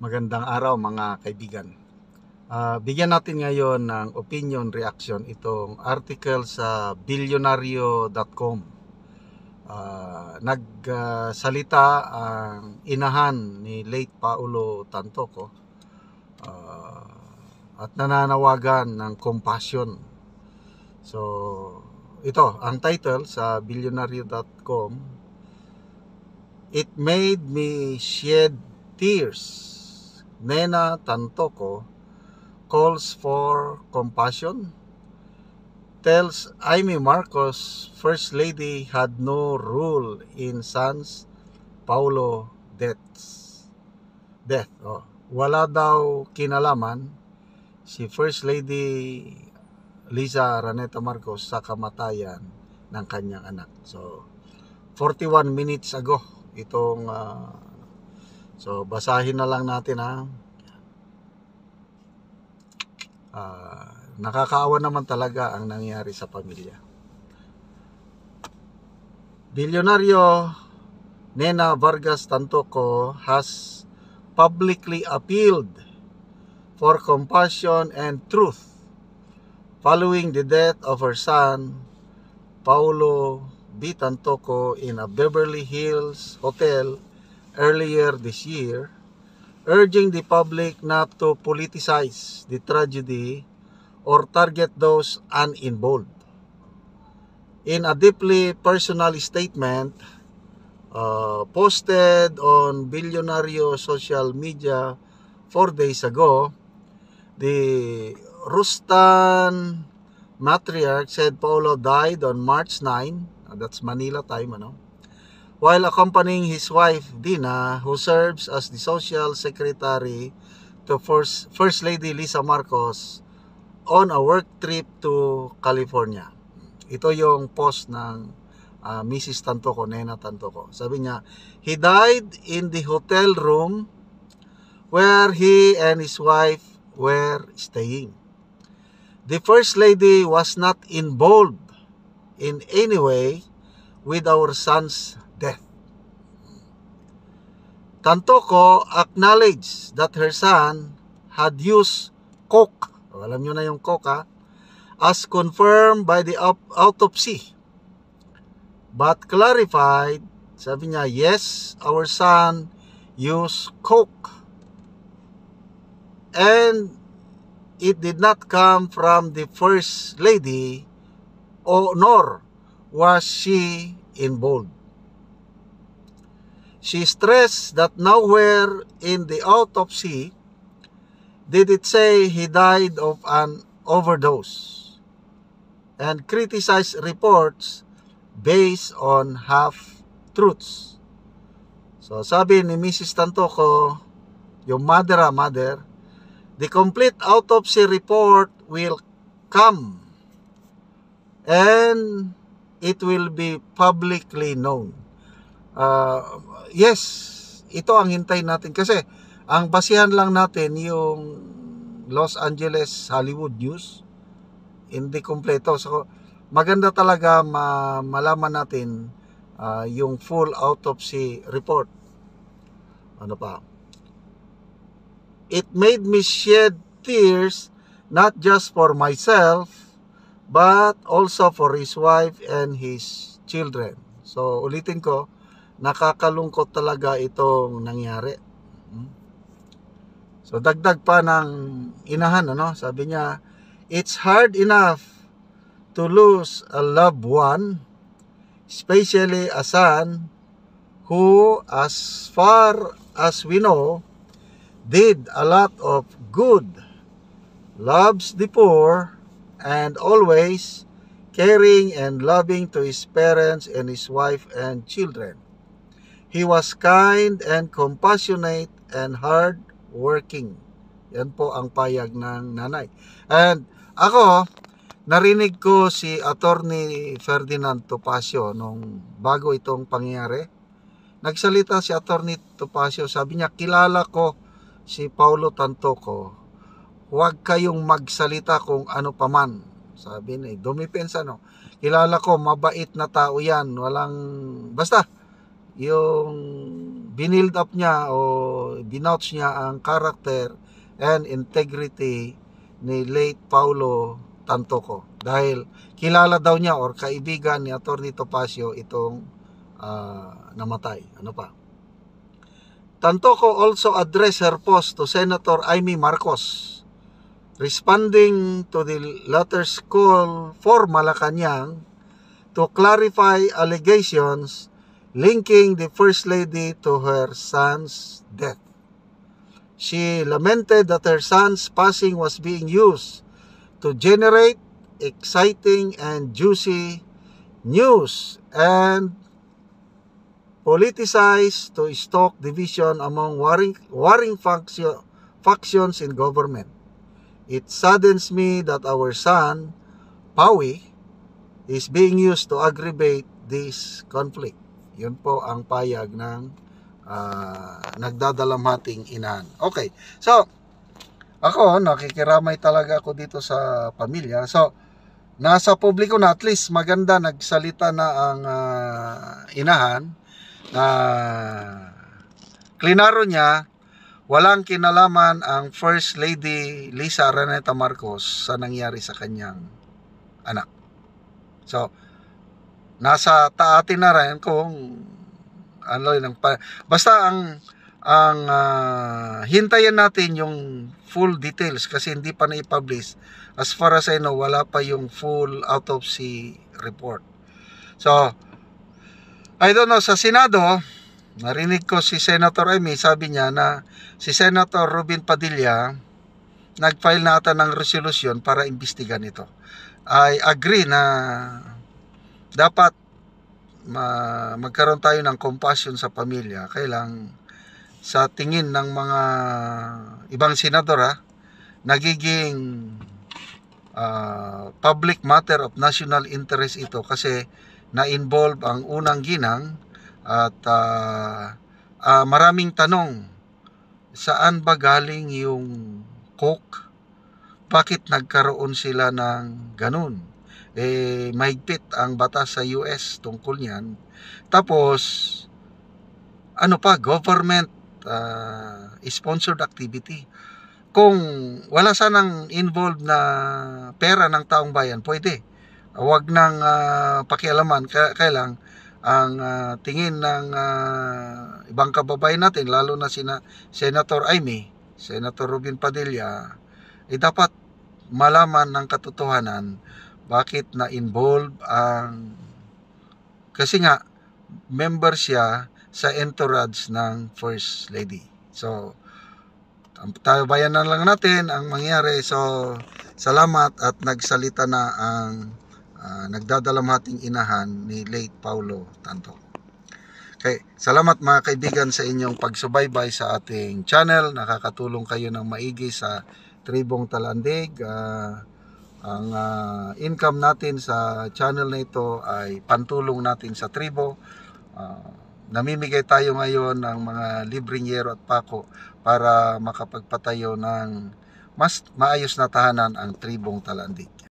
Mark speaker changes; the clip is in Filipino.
Speaker 1: Magandang araw mga kaibigan. Bigyan natin ngayon ng opinion reaction itong article sa Bilyonaryo.com. Nagsalita ang inahan ni late Paulo Tantoco at nananawagan ng compassion. So, ito ang title sa Bilyonaryo.com. It made me shed tears. Nena Tantoco calls for compassion, tells Amy Marcos First Lady had no role in son's Paulo death. Wala daw kinalaman si First Lady Liza Araneta Marcos sa kamatayan ng kanyang anak. So 41 minutes ago itong so basahin na lang natin nakakaawa naman talaga ang nangyari sa pamilya. Bilyonaryo Nena Vargas Tantoco has publicly appealed for compassion and truth following the death of her son Paulo B. Tantoco in a Beverly Hills hotel earlier this year, urging the public not to politicize the tragedy or target those uninvolved. In a deeply personal statement posted on Bilyonaryo social media 4 days ago, the Rustan matriarch said Paulo died on March 9, that's Manila time, while accompanying his wife Dina, who serves as the social secretary to First Lady Liza Marcos, on a work trip to California. Ito yung post ng Mrs. Tantoco, Nena Tantoco. Sabi niya, he died in the hotel room where he and his wife were staying. The First Lady was not involved in any way with our son's death. Tantoco acknowledged that her son had used coke, alam nyo na yung coke as confirmed by the autopsy, but clarified, sabi niya, yes, our son used coke and it did not come from the First Lady, nor was she involved. She stressed that nowhere in the autopsy did it say he died of an overdose, and criticized reports based on half-truths. So sabi ni Mrs. Tantoco, yung mother, the complete autopsy report will come and it will be publicly known. Yes, ito ang hintayin natin kasi ang basihan lang natin yung Los Angeles Hollywood News, hindi kompleto. So maganda talaga malaman natin yung full autopsy report. Ano pa? It made me shed tears not just for myself but also for his wife and his children. So ulitin ko, nakakalungkot talaga itong nangyari. So dagdag pa ng inahan, sabi niya, it's hard enough to lose a loved one, especially a son who, as far as we know, did a lot of good, loves the poor, and always caring and loving to his parents and his wife and children. He was kind and compassionate and hard-working. Yan po ang payag ng nanay. And ako, narinig ko si Attorney Ferdinand Topacio nung bago itong pangyayari. Nagsalita si Attorney Topacio, sabi niya, kilala ko si Paulo Tantoco. Huwag kayong magsalita kung ano paman. Sabi niya, dumipensa, kilala ko, mabait na tao yan. Walang, basta, yung binild up niya o binouch niya ang character and integrity ni late Paulo Tantoco. Dahil kilala daw niya or kaibigan ni Atty. Topacio itong namatay. Ano pa? Tantoco also addressed her post to Senator Amy Marcos, responding to the latter's call for Malacanang to clarify allegations linking the First Lady to her son's death. She lamented that her son's passing was being used to generate exciting and juicy news and politicized to stoke division among warring factions in government. It saddens me that our son, Pawi, is being used to aggravate this conflict. Yun po ang payag ng nagdadalamhating inahan. Okay, so ako, nakikiramay talaga ako dito sa pamilya. So, nasa publiko na, at least maganda nagsalita na ang inahan. Klinaro niya, walang kinalaman ang First Lady Lisa Araneta Marcos sa nangyari sa kanyang anak. So, nasa taatin na rin kung ano lang basta ang hintayin natin yung full details kasi hindi pa na-publish. As far as I know, wala pa yung full autopsy report. So, I don't know, sa Senado, narinig ko si Senator Amy, sabi niya na si Senator Robin Padilla nag-file na ata ng resolution para imbestigan ito. I agree na dapat magkaroon tayo ng compassion sa pamilya. Kailang sa tingin ng mga ibang senador, nagiging public matter of national interest ito kasi na-involve ang unang ginang at maraming tanong, saan ba galing yung coke? Bakit nagkaroon sila ng ganun? Mahigpit ang batas sa US tungkol niyan. Tapos, ano pa, government sponsored activity. Kung wala sanang involved na pera ng taong bayan, pwede. Huwag nang pakialaman. Kailang ang tingin ng ibang kababayan natin, lalo na sina Senator Amy, Senator Robin Padilla, dapat malaman ng katotohanan bakit na-involve ang kasi nga member siya sa entourage ng First Lady. So, tabayan na lang natin ang mangyari. So, salamat at nagsalita na ang nagdadalamhating inahan ni late Paulo Tantoco. Okay, salamat mga kaibigan sa inyong pagsubaybay sa ating channel. Nakakatulong kayo ng maigi sa Tribong Talandig. Ang income natin sa channel na ito ay pantulong natin sa tribo. Namimigay tayo ngayon ng mga libreng yero at pako para makapagpatayo ng mas maayos na tahanan ang Tribong Talandig.